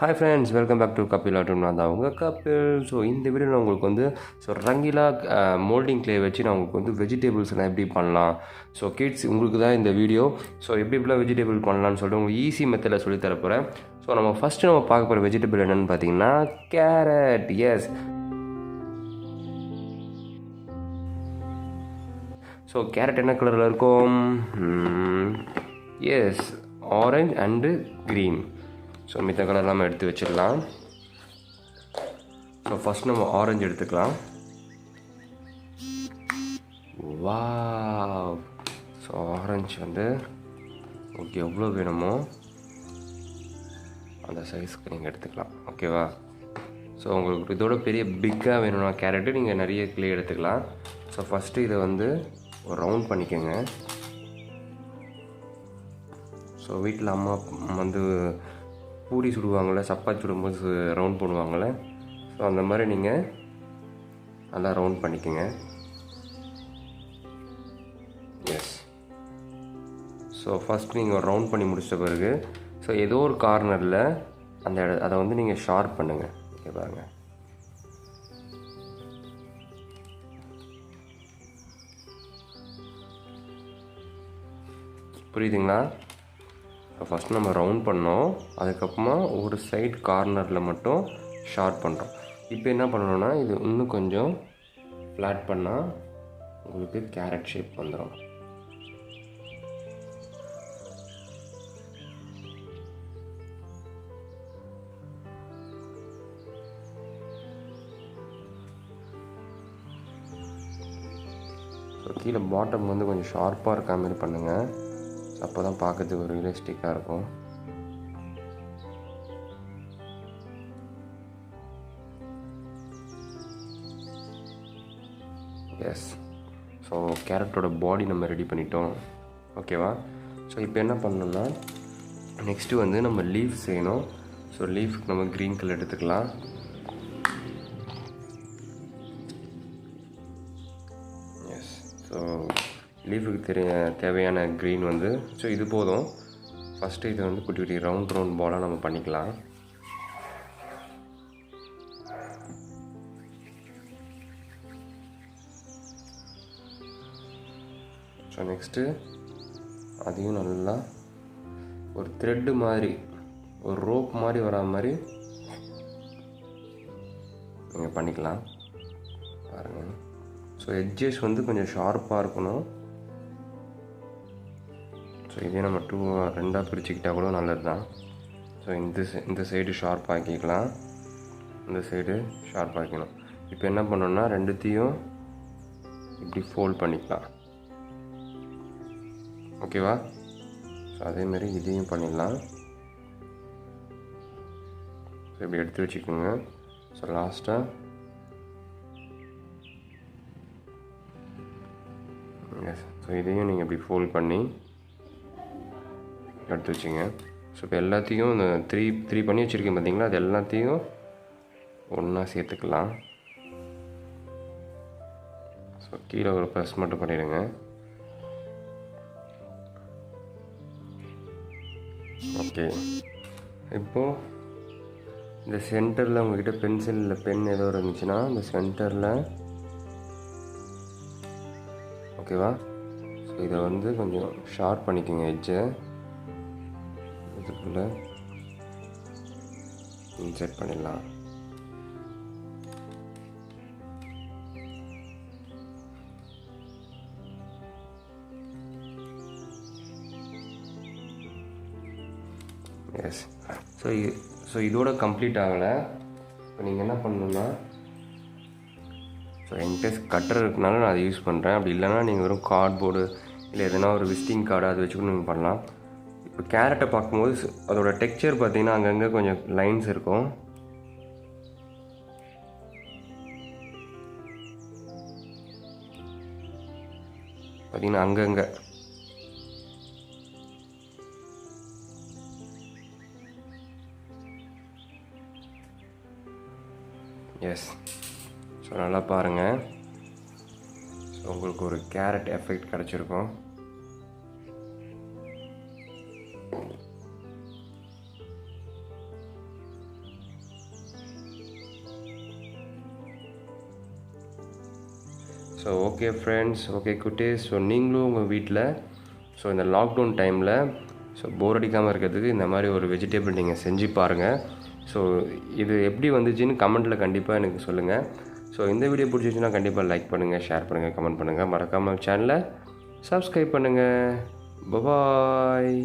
Hi friends, welcome back to Kapil ஆட்டும். நான் தான் உங்கள் கபில். ஸோ இந்த வீடியோ நான் உங்களுக்கு வந்து ரங்கீலா மோல்டிங் கிளே வச்சு நான் உங்களுக்கு வந்து வெஜிடபிள்ஸ் எல்லாம் எப்படி பண்ணலாம். ஸோ கிட்ஸ் உங்களுக்கு தான் இந்த வீடியோ. ஸோ எப்படிலாம் வெஜிடபிள் பண்ணலான்னு சொல்லிட்டு உங்களுக்கு ஈஸி மெத்தடில் சொல்லி தரப்போகிறேன். ஸோ நம்ம பார்க்க போகிற வெஜிடபிள் என்னென்னு பார்த்தீங்கன்னா கேரட். எஸ், ஸோ கேரட் என்ன கலரில் இருக்கும்? Yes, orange and green. So மித்த கலர் நம்ம எடுத்து வச்சிடலாம். ஸோ ஃபஸ்ட் நம்ம ஆரஞ்சு எடுத்துக்கலாம். வாவ்! ஸோ ஆரஞ்சு வந்து உங்களுக்கு எவ்வளோ வேணுமோ அந்த சைஸ்க்கு நீங்கள் எடுத்துக்கலாம். ஓகேவா? ஸோ உங்களுக்கு இதோட பெரிய பிக்காக வேணும்னா கேரட்டு நீங்கள் நிறைய கிளே எடுத்துக்கலாம். ஸோ ஃபஸ்ட்டு இதை வந்து ஒரு ரவுண்ட் பண்ணிக்கோங்க. ஸோ வீட்டில் அம்மா வந்து பூரி சுடுவாங்கள்ல, சப்பாத்தி சுடும்போது ரவுண்ட் பண்ணுவாங்கள்ல, ஸோ அந்த மாதிரி நீங்கள் நல்லா ரவுண்ட் பண்ணிக்கோங்க. எஸ், ஸோ ஃபஸ்ட் நீங்கள் ரவுண்ட் பண்ணி முடிச்சிட்ட பிறகு ஸோ ஏதோ ஒரு கார்னரில் அதை வந்து நீங்கள் ஷார்ப் பண்ணுங்கள். ஓகே, பாருங்கள். புரியுதுங்களா? ஃபஸ்ட் நம்ம ரவுண்ட் பண்ணோம், அதுக்கப்புறமா ஒரு சைட் கார்னரில் மட்டும் ஷார்ப் பண்ணுறோம். இப்போ என்ன பண்ணணும்னா இது இன்னும் கொஞ்சம் ஃப்ளாட் பண்ணால் உங்களுக்கு கேரட் ஷேப் வந்துடும். ஸோ கீழே பாட்டம் வந்து கொஞ்சம் ஷார்ப்பாக இருக்க மாதிரி பண்ணுங்கள். அப்போ தான் பார்க்கறதுக்கு ஒரு ரியலிஸ்டிக்காக இருக்கும். எஸ், ஸோ கேரட்டோட பாடி நம்ம ரெடி பண்ணிட்டோம். ஓகேவா? ஸோ இப்போ என்ன பண்ணணும்னா நெக்ஸ்ட்டு வந்து நம்ம லீஃப் செய்யணும். ஸோ லீஃப்க்கு நம்ம க்ரீன் கலர் எடுத்துக்கலாம். எஸ், ஸோ லீஃபுக்கு தேவையான க்ரீன் வந்து ஸோ இது போதும். ஃபஸ்ட்டு இதை வந்து குட்டி குட்டி ரவுண்ட் பாலாக நம்ம பண்ணிக்கலாம். ஸோ நெக்ஸ்ட்டு அதையும் நல்லா ஒரு த்ரெட்டு மாதிரி, ஒரு ரோப் மாதிரி வரா மாதிரி நீங்கள் பண்ணிக்கலாம். பாருங்கள். ஸோ எட்ஜஸ் வந்து கொஞ்சம் ஷார்ப்பாக இருக்கணும். ஸோ இதே நம்ம ரெண்டாக பிரிச்சுக்கிட்டால் கூட நல்லது தான். ஸோ இந்த சைடு ஷார்ப் ஆக்கிக்கலாம், இந்த சைடு ஷார்ப் ஆக்கிக்கணும். இப்போ என்ன பண்ணணும்னா ரெண்டுத்தையும் இப்படி ஃபோல்ட் பண்ணிக்கலாம். ஓகேவா? ஸோ அதேமாரி இதையும் பண்ணிடலாம். ஸோ இப்படி எடுத்து வச்சுக்கோங்க. ஸோ லாஸ்ட்டாக எஸ், ஸோ இதையும் நீங்கள் இப்படி ஃபோல்ட் பண்ணி எடுத்து வச்சுங்க. ஸோ இப்போ எல்லாத்தையும் இந்த த்ரீ பண்ணி வச்சுருக்கேன் பார்த்தீங்களா, அது எல்லாத்தையும் ஒன்றா சேர்த்துக்கலாம். ஸோ கீழே ஒரு ப்ரெஸ் மட்டும் பண்ணிடுங்க. ஓகே, இப்போது இந்த சென்டரில் உங்கள்கிட்ட பென்சிலில் பென் ஏதோ இருந்துச்சுன்னா இந்த சென்டரில், ஓகேவா? ஸோ இதை வந்து கொஞ்சம் ஷார்ப் பண்ணிக்கோங்க. எட்ஜை இதுக்குள்ளே இன்செர்ட் பண்ணிடலாம். எஸ், ஸோ இதோட கம்ப்ளீட் ஆகலை. இப்போ நீங்கள் என்ன பண்ணணுன்னா, ஸோ என்கிட்ட கட்டர் இருக்கனால நான் அதை யூஸ் பண்ணுறேன். அப்படி இல்லைனா நீங்கள் வெறும் கார்ட்போர்டு இல்லை எதனா ஒரு விசிட்டிங் கார்டு அதை வச்சு கூட நீங்கள் பண்ணலாம். இப்போ கேரட்டை பார்க்கும்போது அதோட டெக்ஸ்சர் பார்த்தீங்கன்னா அங்கங்கே கொஞ்சம் லைன்ஸ் இருக்கும். பார்த்தீங்கன்னா அங்கங்கே எஸ். ஸோ நல்லா பாருங்கள். ஸோ உங்களுக்கு ஒரு கேரட் எஃபெக்ட் கிடச்சிருக்கும். ஸோ ஓகே ஃப்ரெண்ட்ஸ், ஓகே குட்டீஸ். ஸோ நீங்களும் உங்கள் வீட்டில் ஸோ இந்த லாக்டவுன் டைமில் ஸோ போர் அடிக்காமல் இருக்கிறதுக்கு இந்த மாதிரி ஒரு வெஜிடபிள் நீங்கள் செஞ்சு பாருங்கள். ஸோ இது எப்படி வந்துச்சுன்னு கமெண்ட்டில் கண்டிப்பாக எனக்கு சொல்லுங்கள். ஸோ இந்த வீடியோ பிடிச்சிச்சுன்னா கண்டிப்பாக லைக் பண்ணுங்கள், ஷேர் பண்ணுங்கள், கமெண்ட் பண்ணுங்கள். மறக்காமல் சேனலை சப்ஸ்கிரைப் பண்ணுங்கள். பாய்.